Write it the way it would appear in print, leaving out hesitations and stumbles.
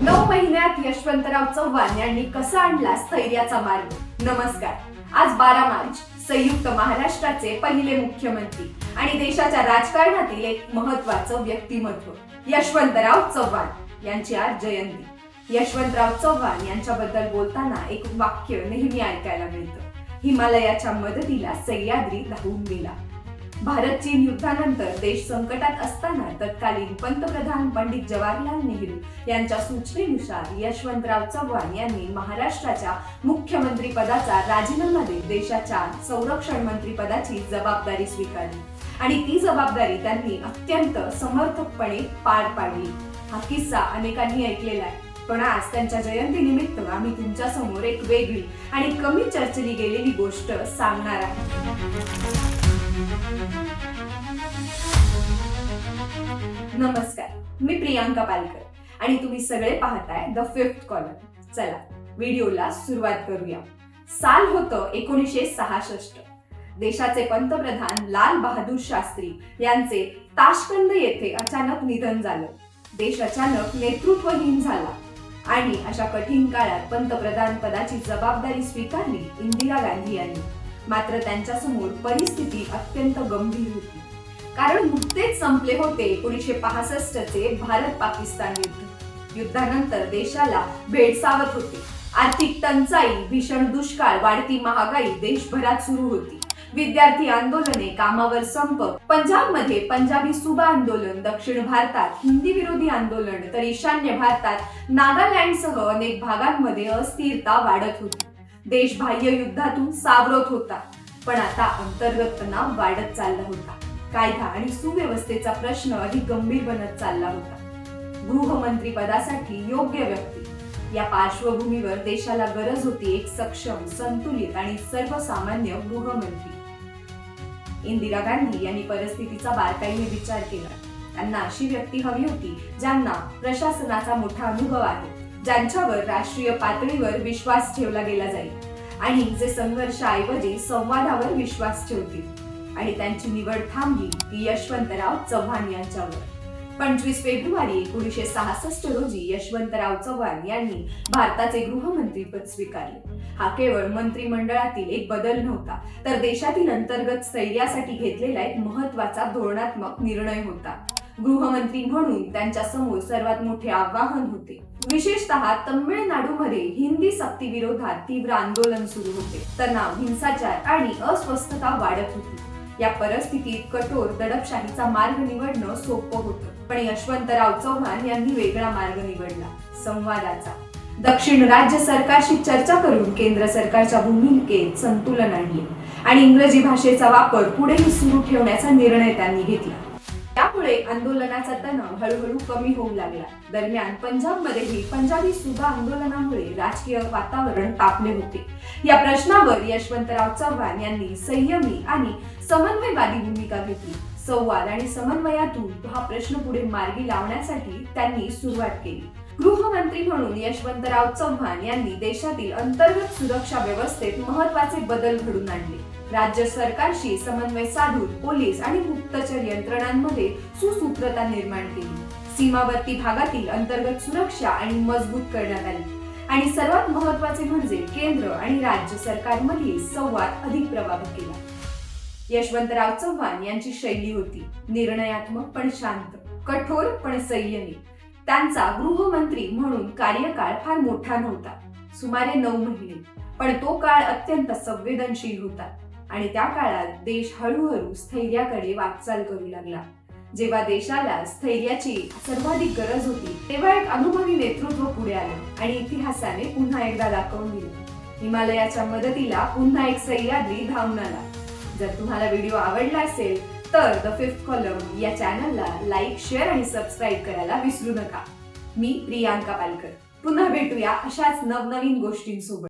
9 महिन्यात यशवंतराव चव्हाण यांनी कसा आणला स्थैर्याचा मार्ग. नमस्कार. आज 12 मार्च, संयुक्त महाराष्ट्राचे पहिले मुख्यमंत्री आणि देशाच्या राजकारणातील एक महत्त्वाचं व्यक्तिमत्व यशवंतराव चव्हाण यांची आज जयंती. यशवंतराव चव्हाण यांच्याबद्दल बोलताना एक वाक्य नेहमी ऐकायला मिळतं. हिमालयाच्या मदतीला सह्याद्री धावून गेला. भारत चीन युद्धानंतर देश संकटात असताना तत्कालीन पंतप्रधान पंडित जवाहरलाल नेहरू यांच्या सूचनेनुसार यशवंतराव चव्हाण यांनी महाराष्ट्राच्या मुख्यमंत्री पदाचा राजीनामा देत देशाच्या संरक्षण मंत्री पदाची जबाबदारी स्वीकारली आणि ती जबाबदारी त्यांनी अत्यंत समर्थकपणे पार पाडली. हा किस्सा अनेकांनी ऐकलेला आहे, पण आज त्यांच्या जयंतीनिमित्त आम्ही तुमच्या समोर एक वेगळी आणि कमी चर्चली गेलेली गोष्ट सांगणार आहोत. नमस्कार, मी प्रियांका पालकर आणि तुम्ही सगळे पाहताय द फिफ्थ कॉलम. चला व्हिडिओला सुरुवात करूया. साल होतं 1966. देशाचे पंतप्रधान लाल बहादूर शास्त्री यांचे ताशकंद येथे अचानक निधन झालं. देश अचानक नेतृत्वहीन झाला आणि अशा कठीण काळात पंतप्रधान पदाची जबाबदारी स्वीकारली इंदिरा गांधी यांनी. मात्र त्यांच्या समोर परिस्थिती अत्यंत गंभीर होती, कारण नुकतेच संपले होते 1965 चे भारत पाकिस्तान युद्ध. युद्धानंतर देशाला भेडसावत होते. आर्थिक टंचाई, भीषण दुष्काळ, वाढती महागाई देशभरात सुरू होती. विद्यार्थी आंदोलने, कामावर संप, पंजाबमध्ये पंजाबी सुबा आंदोलन, दक्षिण भारतात हिंदी विरोधी आंदोलन, तर ईशान्य भारतात नागालँडसह अनेक भागांमध्ये अस्थिरता वाढत होती. देश बाह्य युद्धातून सावरत होता, पण आता अंतर्गत तणाव वाढत चालला होता. कायदा आणि सुव्यवस्थेचा प्रश्न अधिक गंभीर बनत चालला होता. गृहमंत्री पदासाठी योग्य व्यक्ती, या पार्श्वभूमीवर देशाला गरज होती एक सक्षम, संतुलित आणि सर्वसामान्य गृहमंत्री. इंदिरा गांधी यांनी परिस्थितीचा बारकाईने विचार केला. त्यांना अशी व्यक्ती हवी होती ज्यांना प्रशासनाचा मोठा अनुभव आहे, ज्यांच्यावर राष्ट्रीय पातळीवर विश्वास ठेवला गेला जाईल आणि जे संघर्षाऐवजी संवादावर विश्वास ठेवतील. आणि त्यांची निवड थांबली ती यशवंतराव चव्हाण यांच्यावर. 25 फेब्रुवारी 1966 रोजी यशवंतराव चव्हाण यांनी भारताचे गृहमंत्रीपद स्वीकारले. हा केवळ मंत्रिमंडळातील एक बदल नव्हता, तर देशातील अंतर्गत स्थैर्यासाठी घेतलेला एक महत्त्वाचा धोरणात्मक निर्णय होता. गृहमंत्री म्हणून त्यांच्या समोर सर्वात मोठे आव्हान होते. विशेषतः तमिळनाडूमध्ये हिंदी सक्ती विरोधात तीव्र आंदोलन सुरू होते. तणाव, हिंसाचार आणि अस्वस्थता वाढत होती. या परिस्थितीत कठोर दडपशाहीचा मार्ग निवडणं सोपं होतं, पण यशवंतराव चव्हाण यांनी वेगळा मार्ग निवडला, संवादाचा. दक्षिण राज्य सरकारशी चर्चा करून केंद्र सरकारच्या भूमिकेत संतुलन आणले आणि इंग्रजी भाषेचा वापर पुढेही सुरू ठेवण्याचा निर्णय त्यांनी घेतला. त्यामुळे आंदोलनाचा तणाव हळूहळू कमी होऊ लागला. दरम्यान पंजाबमध्येही पंजाबी सुबा आंदोलनामुळे राजकीय वातावरण तापले होते. या प्रश्नावर यशवंतराव चव्हाण यांनी संयमी आणि समन्वयवादी भूमिका घेतली. संवाद आणि समन्वयातून हा प्रश्न पुढे मार्गी लावण्यासाठी त्यांनी सुरुवात केली. गृहमंत्री म्हणून यशवंतराव चव्हाण यांनी देशातील अंतर्गत सुरक्षा व्यवस्थेत महत्त्वाचे बदल घडवून आणले. राज्य सरकारशी समन्वय साधून पोलीस आणि गुप्तचर यंत्रणांमध्ये सुसूत्रता निर्माण केली. सीमावर्ती भागातील अंतर्गत सुरक्षा आणि मजबूत करण्यात आली आणि सर्वात महत्त्वाचे म्हणजे केंद्र आणि राज्य सरकारमधील संवाद अधिक प्रभावी केला. यशवंतराव चव्हाण यांची शैली होती निर्णयात्मक पण शांत, कठोर पण संयमी. त्यांचा गृहमंत्री म्हणून कार्यकाळ फार मोठा नव्हता, सुमारे 9 महिने, पण तो काळ अत्यंत संवेदनशील होता आणि त्या काळात देश हळूहळू स्थैर्याकडे वाटचाल करू लागला. जेव्हा देशाला स्थैर्याची सर्वाधिक गरज होती, तेव्हा एक अनुभवी नेतृत्व पुढे आलं आणि इतिहासाने पुन्हा एकदा दाखवून दिलं. हिमालयाच्या मदतीला पुन्हा एक सह्याद्री धावून आला. जर तुम्हाला व्हिडिओ आवडला असेल तर द फिफ्थ कॉलम या चॅनलला लाईक, शेअर आणि सबस्क्राईब करायला विसरू नका. मी प्रियांका पालकर. पुन्हा भेटूया अशाच नवनवीन गोष्टींसोबत.